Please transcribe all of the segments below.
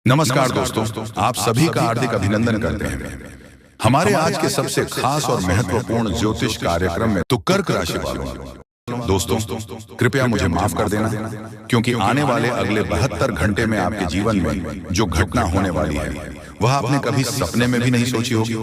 नमस्कार दोस्तों, आप सभी का हार्दिक अभिनंदन करते हैं हमारे आज के सबसे खास और महत्वपूर्ण ज्योतिष कार्यक्रम में। तो कर्क राशि वालों दोस्तों, कृपया मुझे माफ कर देना, क्योंकि आने वाले अगले 72 घंटे में आपके जीवन में जो घटना होने वाली है वह आपने कभी सपने में भी नहीं सोची होगी।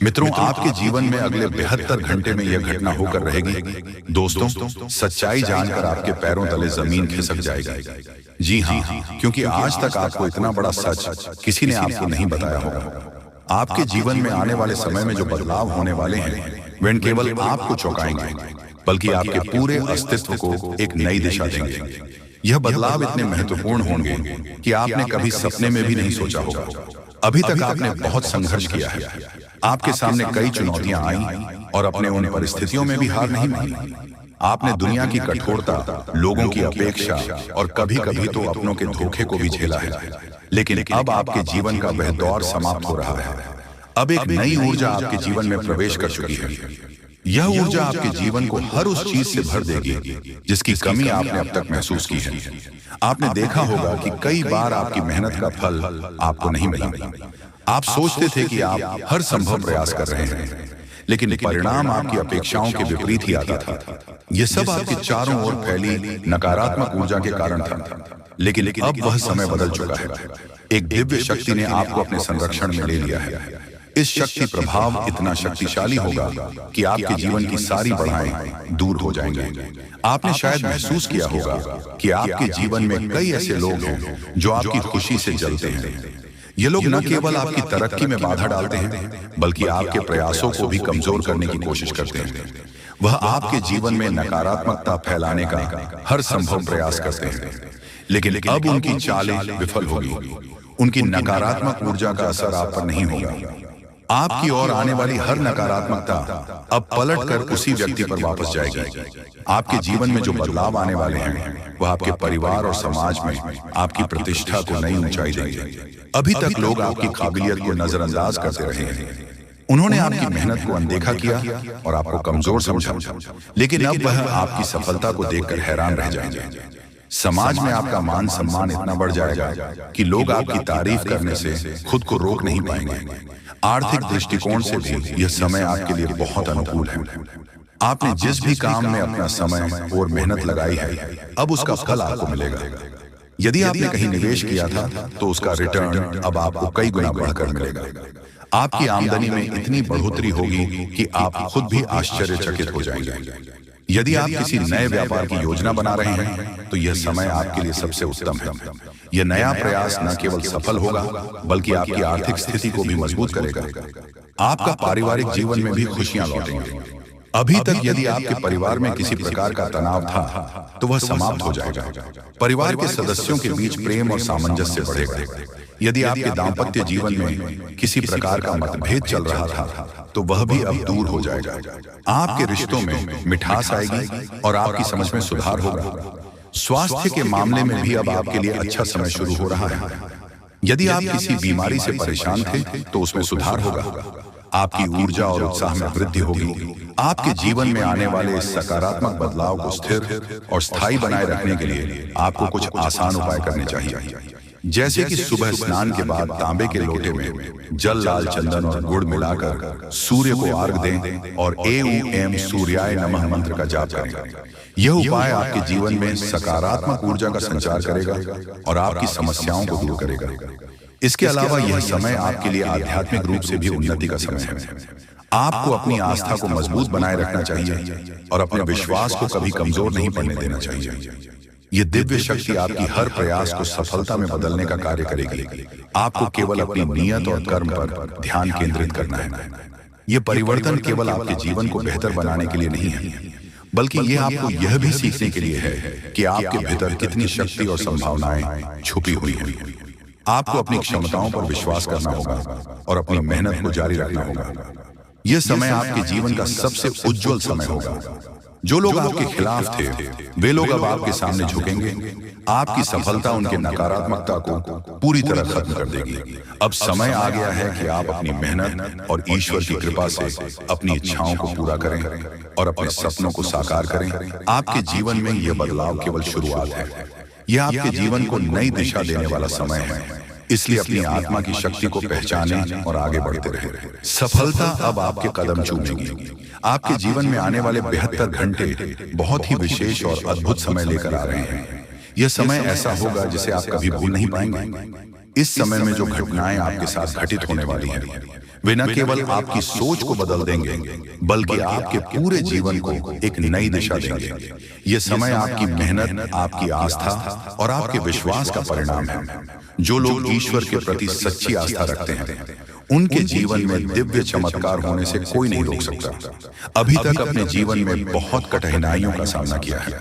मित्रों, आपके जीवन में अगले 72 घंटे में यह घटना होकर रहेगी। दोस्तों, सच्चाई जानकर आपके पैरों तले जमीन खिसक जाएगी। जी हाँ, क्योंकि आज तक आपको इतना बड़ा सच किसी ने आपको नहीं बताया होगा। आपके जीवन में आने वाले समय में जो बदलाव होने वाले हैं वे केवल आपको चौंकाएंगे, बल्कि आपके पूरे अस्तित्व को एक नई दिशा देंगे। यह बदलाव इतने महत्वपूर्ण होंगे कि आपने कभी सपने में भी नहीं सोचा होगा। अभी तक आपने बहुत संघर्ष किया है, आपके सामने कई चुनौतियां आई और अपने उन परिस्थितियों में भी हार नहीं मानी। आपने दुनिया की कठोरता, लोगों की अपेक्षा और कभी-कभी तो अपनों के धोखे को भी झेला है, लेकिन अब आपके जीवन का वह दौर समाप्त हो रहा है। अब एक नई ऊर्जा आपके जीवन में प्रवेश कर चुकी है। यह ऊर्जा आपके जीवन को हर उस चीज से भर देगी जिसकी कमी आपने अब तक महसूस की है। आपने देखा होगा कि कई बार आपकी मेहनत का फल आपको नहीं मिला। आप सोचते थे कि आप हर संभव प्रयास कर रहे हैं, लेकिन परिणाम आपकी अपेक्षाओं के विपरीत ही आता था। यह सब आपके चारों ओर फैली नकारात्मक ऊर्जा के कारण था। लेकिन अब वह समय बदल चुका है। एक दिव्य शक्ति ने आपको अपने संरक्षण में ले लिया है। इस शक्ति प्रभाव इतना शक्तिशाली होगा कि आपके जीवन की सारी बाधाएं दूर हो जाएंगे। आपने शायद महसूस किया होगा कि आपके जीवन में कई ऐसे लोग हैं जो आपकी खुशी से जलते हैं। ये लोग न केवल आपकी तरक्की में बाधा डालते हैं, बल्कि आपके प्रयासों को भी कमजोर करने की कोशिश करते हैं। वह आपके जीवन में नकारात्मकता फैलाने का हर संभव प्रयास करते हैं, लेकिन अब उनकी चालें विफल होगी। उनकी नकारात्मक ऊर्जा का असर आप पर नहीं होगा। आपकी ओर आने वाली हर नकारात्मकता अब पलटकर उसी व्यक्ति पर वापस जाएगी। आपके जीवन में जो बदलाव आने वाले हैं वह आपके परिवार और समाज में आपकी प्रतिष्ठा को नई ऊंचाई देंगे। अभी तक लोग आपकी काबिलियत को नजरअंदाज करते रहे हैं। उन्होंने आपकी मेहनत को अनदेखा किया और आपको कमजोर समझा, लेकिन अब वह आपकी सफलता को देखकर हैरान रह जाएंगे। समाज में आपका मान सम्मान इतना बढ़ जाएगा कि लोग आपकी तारीफ करने से खुद को रोक नहीं पाएंगे। आर्थिक दृष्टिकोण से भी यह समय आपके लिए बहुत अनुकूल है। आपने जिस भी काम में अपना समय और मेहनत लगाई है, अब उसका फल आपको मिलेगा। यदि आपने कहीं निवेश किया था तो उसका रिटर्न अब आपको कई गुना बढ़कर मिलेगा। आपकी आमदनी में इतनी बढ़ोतरी होगी कि आप खुद भी आश्चर्यचकित हो जाएंगे। यदि आप किसी नए व्यापार की योजना बना रहे हैं तो यह समय आपके लिए सबसे उत्तम है। यह नया प्रयास न केवल सफल होगा, बल्कि आपकी आर्थिक स्थिति को भी मजबूत करेगा। आपका पारिवारिक जीवन में भी खुशियां लौटेंगी। अभी तक यदि आपके परिवार में किसी प्रकार का तनाव था तो वह समाप्त हो जाएगा। परिवार के सदस्यों के बीच प्रेम और सामंजस्य बढ़ेगा। यदि आपके दाम्पत्य जीवन में किसी प्रकार का मतभेद चल रहा था तो वह भी अब दूर हो जाएगा। आपके रिश्तों में मिठास आएगी और आपकी समझ में सुधार होगा। स्वास्थ्य के मामले में भी अब आपके लिए अच्छा समय शुरू हो रहा है। यदि आप किसी बीमारी से परेशान थे तो उसमें सुधार होगा। आपकी ऊर्जा और उत्साह में वृद्धि होगी। आपके जीवन में आने वाले इस सकारात्मक बदलाव को स्थिर और स्थायी बनाए रखने के लिए आपको कुछ आसान उपाय करने चाहिए, जैसे कि सुबह स्नान के बाद तांबे के लोटे में जल, लाल चंदन और गुड़ मिलाकर सूर्य को अर्घ दें और एम सूर्याय नमः मंत्र का जाप करें। यह उपाय आपके जीवन में सकारात्मक ऊर्जा का संचार करेगा और आपकी समस्याओं को दूर करेगा। इसके अलावा यह समय आपके लिए आध्यात्मिक रूप से भी उन्नति का समय है। आपको अपनी आस्था को मजबूत बनाए रखना चाहिए और अपने विश्वास को कभी कमजोर नहीं पड़ने देना चाहिए। यह दिव्य शक्ति आपकी हर प्रयास को सफलता में बदलने का कार्य करेगी। आपको केवल अपनी नियत और कर्म पर ध्यान केंद्रित करना है। यह परिवर्तन केवल आपके जीवन को बेहतर बनाने के लिए नहीं है, बल्कि यह आपको यह भी सीखने के लिए है कि आपके भीतर कितनी शक्ति और संभावनाएं छुपी हुई हैं। आपको अपनी क्षमताओं पर विश्वास करना होगा और अपनी मेहनत को जारी रखना होगा। यह समय आपके जीवन का सबसे उज्जवल समय होगा। जो लोग आपके खिलाफ थे वे लोग अब आपके सामने झुकेंगे। आपकी सफलता उनके नकारात्मकता को पूरी तरह खत्म कर देगी। अब समय आ गया है कि आप अपनी मेहनत और ईश्वर की कृपा से अपनी इच्छाओं को पूरा करें और अपने सपनों को साकार करें। आपके जीवन में यह बदलाव केवल शुरुआत है। यह आपके जीवन को नई दिशा देने वाला समय है। इसलिए अपनी आत्मा की शक्ति को पहचानें और आगे बढ़ते रहें। सफलता अब आपके कदम चूमेगी। आपके जीवन में आने वाले 72 घंटे बहुत ही विशेष और अद्भुत समय लेकर आ रहे हैं। यह समय ऐसा होगा जिसे आप कभी भूल नहीं पाएंगे। इस समय में जो घटनाएं आपके साथ घटित होने वाली हैं, वे न केवल आपकी सोच को बदल देंगे, बल्कि आपके पूरे जीवन को एक नई दिशा देंगे। ये समय आपकी मेहनत, आपकी आस्था और आपके विश्वास का परिणाम है। जो लोग ईश्वर के प्रति सच्ची आस्था रखते हैं, उनके जीवन में दिव्य चमत्कार होने से कोई नहीं रोक सकता। अभी तक अपने जीवन में बहुत कठिनाइयों का सामना किया है।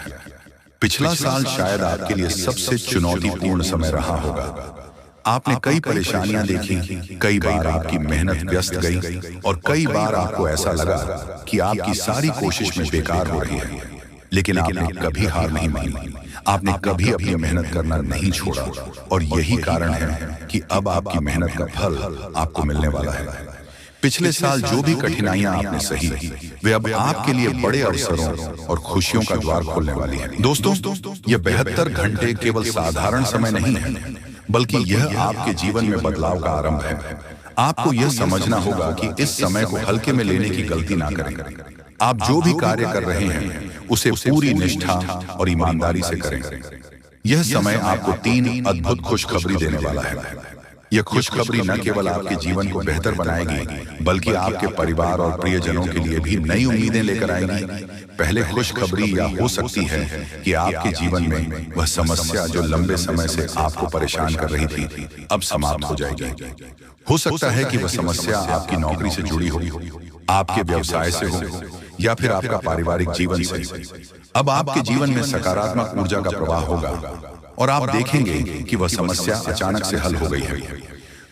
पिछला साल शायद आपके लिए सबसे चुनौतीपूर्ण समय रहा होगा। आपने कई परेशानियां देखी, कई बार आपकी मेहनत व्यस्त गई और कई बार आपको ऐसा लगा कि आपकी सारी कोशिश में बेकार हो रही है। लेकिन आपने कभी हार नहीं मानी, आपने कभी अपनी मेहनत करना नहीं छोड़ा और यही कारण है कि अब आपकी मेहनत का फल आपको मिलने वाला है। पिछले साल जो भी कठिनाइयां आपने सही, वे अब आपके लिए बड़े अवसरों और खुशियों का द्वार खोलने वाली है। दोस्तों, ये 72 घंटे केवल साधारण समय नहीं है, बल्कि यह आपके जीवन में बदलाव का आरंभ है। आपको यह समझना होगा कि इस समय को हल्के में लेने की गलती ना करें। आप जो भी कार्य कर रहे हैं, उसे पूरी निष्ठा और ईमानदारी से करें। यह समय आपको 3 अद्भुत खुशखबरी देने वाला है। यह खुशखबरी न केवल आपके जीवन को बेहतर बनाएगी, बल्कि आपके परिवार और प्रियजनों के लिए भी नई उम्मीदें लेकर आएगी। पहले खुशखबरी यह हो सकती है कि आपके जीवन में वह समस्या जो लंबे समय से आपको परेशान कर रही थी, अब समाप्त हो जाएगी। हो सकता है कि वह समस्या आपकी नौकरी से जुड़ी हो, आपके व्यवसाय से हो, या फिर आपका पारिवारिक जीवन से। अब आपके जीवन में सकारात्मक ऊर्जा का प्रवाह होगा और आप देखेंगे कि वह समस्या अचानक से हल हो गई है।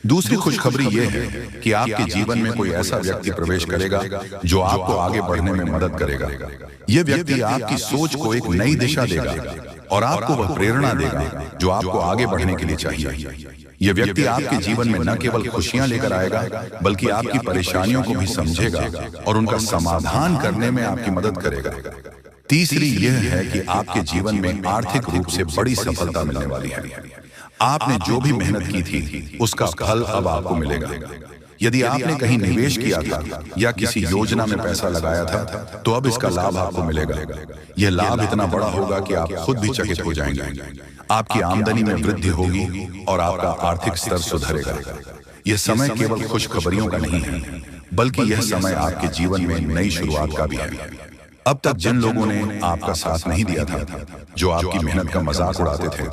दूसरी खुशखबरी यह है कि आपके जीवन में कोई ऐसा व्यक्ति प्रवेश करेगा जो आपको आगे बढ़ने में मदद करेगा। यह व्यक्ति आपकी सोच को एक नई दिशा देगा और आपको वह प्रेरणा देगा जो आपको आगे बढ़ने के लिए चाहिए। यह व्यक्ति आपके जीवन में न केवल खुशियां लेकर आएगा, बल्कि आपकी परेशानियों को भी समझेगा और उनका समाधान करने में आपकी मदद करेगा। तीसरी यह है कि आपके जीवन में आर्थिक रूप से बड़ी सफलता मिलने वाली है। आपने जो भी मेहनत की थी, उसका फल अब आपको मिलेगा। यदि आपने कहीं निवेश किया था या किसी योजना में पैसा लगाया था, तो अब इसका लाभ आपको मिलेगा। यह लाभ इतना बड़ा होगा कि आप खुद भी चकित हो जाएंगे। आपकी आमदनी में वृद्धि होगी और आपका आर्थिक स्तर सुधरेगा। यह समय केवल खुशखबरियों का नहीं है, बल्कि यह समय आपके जीवन में नई शुरुआत का भी है। अब तक जिन लोगों ने आपका साथ नहीं दिया था, जो आपकी मेहनत का मजाक उड़ाते थे,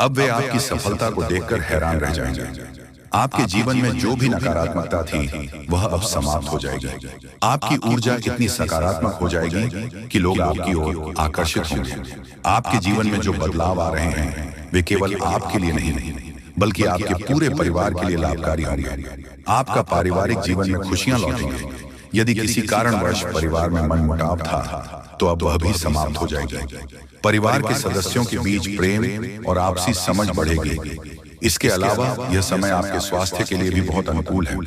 अब वे आपकी सफलता को देखकर हैरान रह जाएंगे। आपके जीवन में जो भी नकारात्मकता थी, वह अब समाप्त हो जाएगी। आपकी ऊर्जा इतनी सकारात्मक हो जाएगी कि लोग आपकी ओर आकर्षित होंगे। आपके जीवन में जो बदलाव आ रहे हैं, वे केवल आपके लिए नहीं, बल्कि आपके पूरे परिवार के लिए लाभकारी होंगे। आपका पारिवारिक जीवन में खुशियां लौटेंगी। यदि किसी कारणवश परिवार में मनमुटाव था, तो अब वह भी समाप्त हो जाएगी। परिवार के सदस्यों के बीच प्रेम और आपसी समझ बढ़ेगी। इसके अलावा यह समय आपके स्वास्थ्य के लिए भी बहुत अनुकूल है।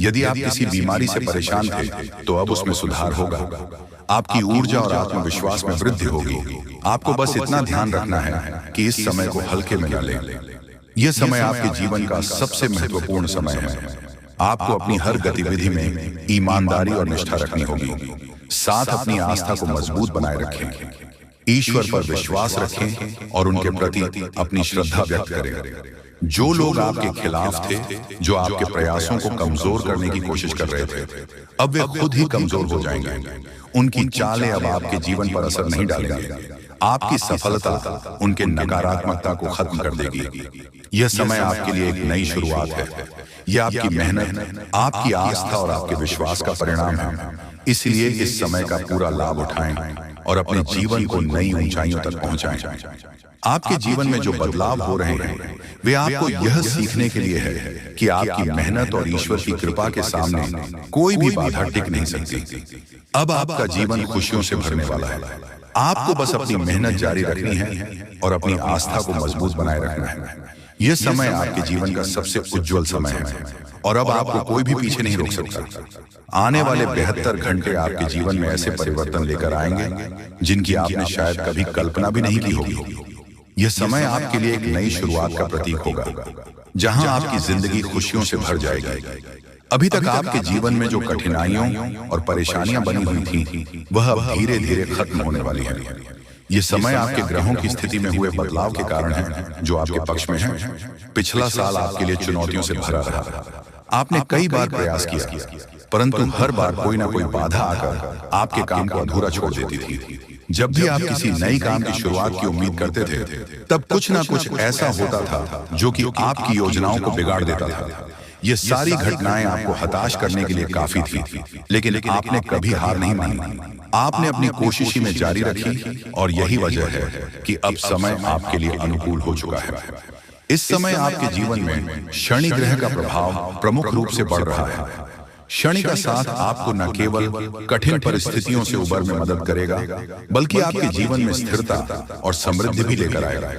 यदि आप किसी बीमारी से परेशान थे, तो अब उसमें सुधार होगा। आपकी ऊर्जा और आत्मविश्वास में वृद्धि होगी। आपको बस इतना ध्यान रखना है कि इस समय को हल्के में न लें। यह समय आपके जीवन का सबसे महत्वपूर्ण समय है। आपको अपनी हर गतिविधि में ईमानदारी और निष्ठा रखनी होगी। साथ अपनी आस्था को मजबूत बनाए रखें, ईश्वर पर विश्वास रखें और उनके प्रति अपनी श्रद्धा व्यक्त करें। जो लोग आपके खिलाफ थे, जो आपके प्रयासों को कमजोर करने की कोशिश कर रहे थे, अब वे खुद ही कमजोर हो जाएंगे। उनकी चालें अब आपके जीवन पर असर नहीं डालेंगी। आपकी सफलता उनके नकारात्मकता को खत्म कर देगी। यह समय आपके लिए एक नई शुरुआत है। यह आपकी मेहनत, आपकी आस्था और आपके विश्वास का परिणाम है। इसलिए इस समय का पूरा लाभ उठाएं और अपने जीवन को नई ऊंचाइयों तक पहुंचाएं। आपके जीवन में जो बदलाव हो रहे हैं, वे आपको यह सीखने के लिए है कि आपकी मेहनत और ईश्वर की कृपा के सामने कोई भी बाधा टिक नहीं सकती। अब आपका जीवन खुशियों से भरने वाला है। आपको बस अपनी मेहनत जारी रखनी है और अपनी आस्था को मजबूत बनाए रखना है। यह समय आपके जीवन का सबसे उज्जवल समय है और अब आपको कोई भी पीछे नहीं रोक सकता। आने वाले 72 घंटे आपके जीवन में ऐसे परिवर्तन लेकर आएंगे जिनकी आपने शायद कभी कल्पना भी नहीं की होगी। यह समय आपके लिए एक नई शुरुआत का प्रतीक होगा। जहां आपकी जिंदगी खुशियों से भर जाएगी। अभी तक आपके जीवन में जो कठिनाइयों और परेशानियां बनी हुई थी, वह अब धीरे धीरे खत्म होने वाली है। ये समय आपके ग्रहों की स्थिति में हुए बदलाव के कारण है, जो आपके पक्ष में है। पिछला साल आपके लिए चुनौतियों से भरा रहा। आपने कई बार प्रयास किया, परंतु हर बार कोई ना कोई बाधा आकर आपके काम को अधूरा छोड़ देती थी। जब भी आप किसी नई काम की शुरुआत की उम्मीद करते थे, तब कुछ ना कुछ ऐसा होता था जो कि आपकी योजनाओं को बिगाड़ देता था। ये सारी घटनाएं आपको हताश करने के लिए काफी थी, लेकिन आपने कभी हार नहीं मानी। आपने अपनी कोशिश में जारी रखी, और यही वजह है कि अब समय आपके लिए अनुकूल हो चुका है। इस समय आपके जीवन में शनि ग्रह का प्रभाव प्रमुख रूप से बढ़ रहा है। शनि का साथ आपको न केवल कठिन परिस्थितियों से उबर में मदद करेगा, बल्कि आपके जीवन में स्थिरता और समृद्धि भी लेकर आएगा।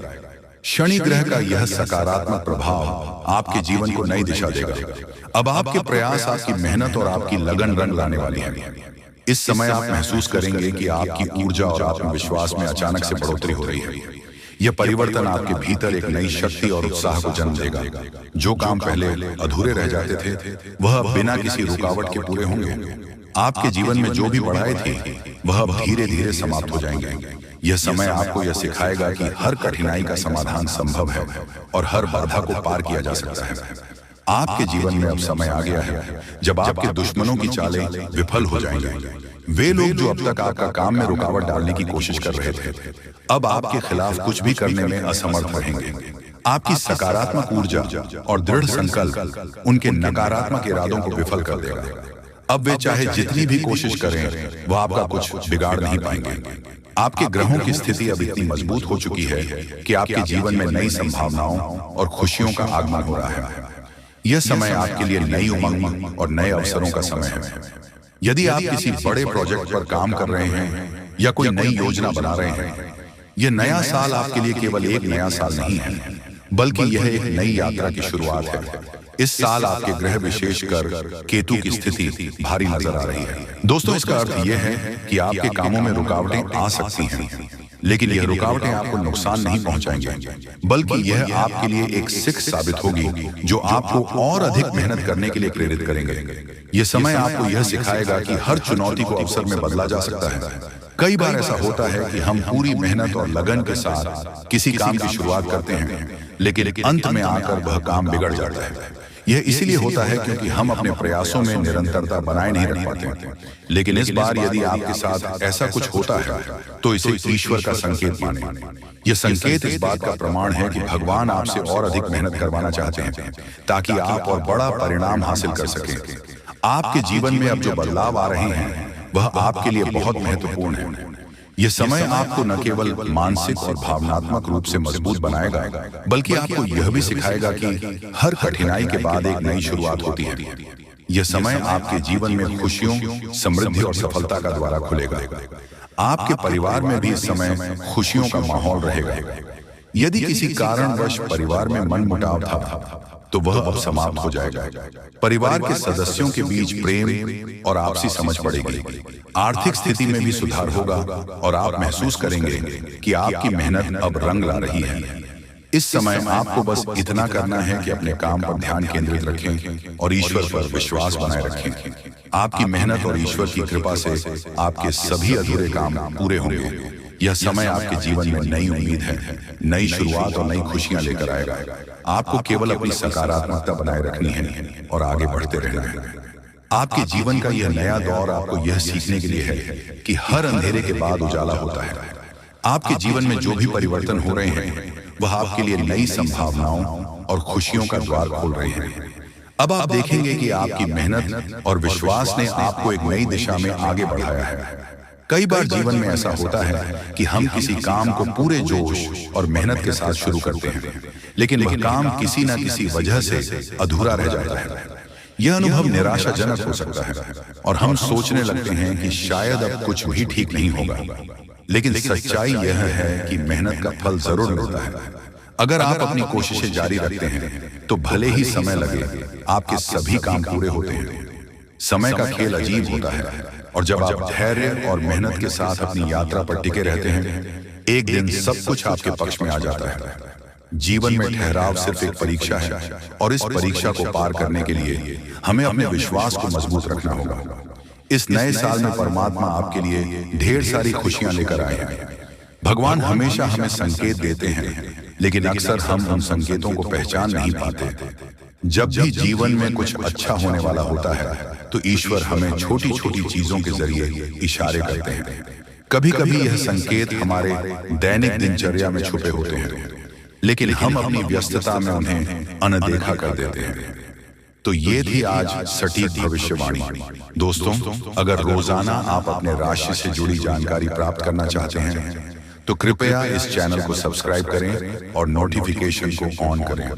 शनि ग्रह का यह सकारात्मक प्रभाव आपके जीवन को नई दिशा देगा। अब आपके प्रयास, आपकी मेहनत और आपकी लगन रंग लाने वाली है। इस समय आप महसूस करेंगे कि आपकी ऊर्जा और आत्मविश्वास में अचानक से बढ़ोतरी हो रही है। यह परिवर्तन आपके भीतर एक नई शक्ति और उत्साह को जन्म देगा। जो काम पहले अधूरे रह जाते थे, वह बिना किसी रुकावट के पूरे होंगे। आपके जीवन में जो भी बढ़ाए थे, वह अब धीरे धीरे समाप्त हो जाएंगे। यह समय आपको यह सिखाएगा कि हर कठिनाई का समाधान संभव है और हर बाधा को पार किया जा सकता है। आपके जीवन में अब समय आ गया है जब आपके दुश्मनों की चालें विफल हो जाएंगी। वे लोग जो अब तक आपका काम में रुकावट डालने की कोशिश कर रहे थे, अब आपके खिलाफ कुछ भी करने में असमर्थ रहेंगे। आपकी सकारात्मक ऊर्जा और दृढ़ संकल्प उनके नकारात्मक इरादों को विफल कर देगा। अब वे चाहे जितनी भी कोशिश करें, वह आपका कुछ बिगाड़ नहीं पाएंगे। आपके ग्रहों की स्थिति अब इतनी मजबूत हो चुकी है कि आपके जीवन में नई संभावनाओं और खुशियों का आगमन हो रहा है। यह समय आपके लिए नई उमंग और नए अवसरों का समय है। यदि आप किसी बड़े प्रोजेक्ट पर काम कर रहे हैं या कोई नई योजना बना रहे हैं, यह नया साल आपके लिए केवल एक नया साल नहीं है, बल्कि यह एक नई यात्रा की शुरुआत है। इस साल आपके ग्रह, विशेषकर केतु की स्थिति भारी नजर आ रही है। दोस्तों, इसका अर्थ यह है कि आपके कामों में रुकावटें आ सकती हैं, लेकिन यह रुकावटें आपको नुकसान नहीं पहुंचाएंगी, बल्कि यह आपके लिए एक सीख साबित होगी जो आपको और अधिक मेहनत करने के लिए प्रेरित करेंगे। यह समय आपको यह सिखाएगा कि हर चुनौती को अवसर में बदला जा सकता है। कई बार ऐसा होता है कि हम पूरी मेहनत और लगन के साथ किसी काम की शुरुआत करते हैं, लेकिन अंत में आकर वह काम बिगड़ जाता है। यह इसीलिए होता है क्योंकि हम अपने प्रयासों में निरंतरता बनाए नहीं रख पाते। लेकिन इस बार यदि आपके साथ ऐसा कुछ होता है, तो इसे ईश्वर का संकेत माने। यह संकेत इस बात का प्रमाण है कि भगवान आपसे और अधिक मेहनत करवाना चाहते हैं, ताकि आप और बड़ा परिणाम हासिल कर सकें। आपके जीवन में अब जो बदलाव आ रहे हैं, वह आपके लिए बहुत महत्वपूर्ण है। यह समय आपको न केवल मानसिक और भावनात्मक रूप से मजबूत बनाएगा, बल्कि आपको यह भी सिखाएगा कि हर कठिनाई के बाद एक नई शुरुआत होती है। यह समय आपके जीवन में खुशियों, समृद्धि और सफलता का द्वार खुलेगा। आपके परिवार में भी इस समय खुशियों का माहौल रहेगा। यदि किसी कारणवश परिवार में मनमुटाव था, तो वह अब समाप्त हो जाएगा। परिवार के सदस्यों के बीच प्रेम और आपसी समझ बढ़ेगी। आर्थिक स्थिति में भी सुधार होगा और आप महसूस करेंगे कि आपकी मेहनत अब रंग ला रही है। इस समय आपको बस इतना करना है कि अपने काम पर ध्यान केंद्रित रखें और ईश्वर पर विश्वास बनाए रखें। आपकी मेहनत और ईश्वर की कृपा से आपके सभी अधूरे काम पूरे होंगे। यह समय आपके जीवन में नई उम्मीद है, नई शुरुआत और नई खुशियां लेकर आएगा। आपको केवल अपनी सकारात्मकता बनाए रखनी है और आगे बढ़ते रहना है। आपके जीवन का यह नया दौर आपको यह सीखने के लिए है कि हर अंधेरे के बाद उजाला होता है। आपके जीवन में जो भी परिवर्तन हो रहे हैं, वह आपके लिए नई संभावनाओं और खुशियों का द्वार खोल रहे हैं। अब आप देखेंगे कि आपकी मेहनत और विश्वास ने आपको एक नई दिशा में आगे बढ़ाया है। कई बार जीवन में ऐसा होता है कि हम किसी काम को पूरे जोश और मेहनत के साथ शुरू करते हैं, लेकिन वह काम किसी न किसी वजह से अधूरा रह जाता है। यह अनुभव निराशाजनक हो सकता है और हम सोचने लगते हैं कि शायद अब कुछ भी ठीक नहीं होगा। लेकिन सच्चाई यह है कि मेहनत का फल जरूर मिलता है। अगर आप अपनी कोशिशें जारी रखते हैं, तो भले ही समय लगे, आपके सभी काम पूरे होते हैं। समय का खेल अजीब होता है, और जब आप धैर्य और मेहनत के साथ अपनी यात्रा पर टिके रहते हैं, एक दिन सब कुछ आपके पक्ष में आ जाता है। जीवन में ठहराव सिर्फ एक परीक्षा है और इस परीक्षा को पार करने के लिए हमें अपने विश्वास को मजबूत रखना होगा। इस नए साल में परमात्मा आपके लिए ढेर सारी खुशियां लेकर आए हैं। भगवान हमेशा हमें संकेत देते हैं, लेकिन अक्सर हम उन संकेतों को पहचान नहीं पाते। जब भी जीवन में कुछ अच्छा होने वाला होता है तो ईश्वर हमें छोटी छोटी चीजों के जरिए इशारे करते हैं। कभी कभी यह संकेत हमारे दैनिक दिनचर्या में छुपे होते हैं, लेकिन हम अपनी व्यस्तता में उन्हें अनदेखा कर देते हैं। तो ये थी आज सटीक भविष्यवाणी। दोस्तों, अगर रोजाना आप अपने राशि से जुड़ी जानकारी प्राप्त करना चाहते हैं तो कृपया इस चैनल को सब्सक्राइब करें और नोटिफिकेशन को ऑन करें,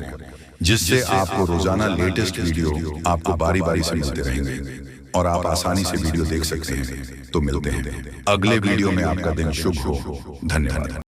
जिससे आपको रोजाना लेटेस्ट वीडियो आपको बारी बारी से मिलते रहेंगे और आप आसानी से वीडियो देख सकते हैं। तो मिलते हैं अगले वीडियो में। आपका दिन शुभ हो। धन्यवाद।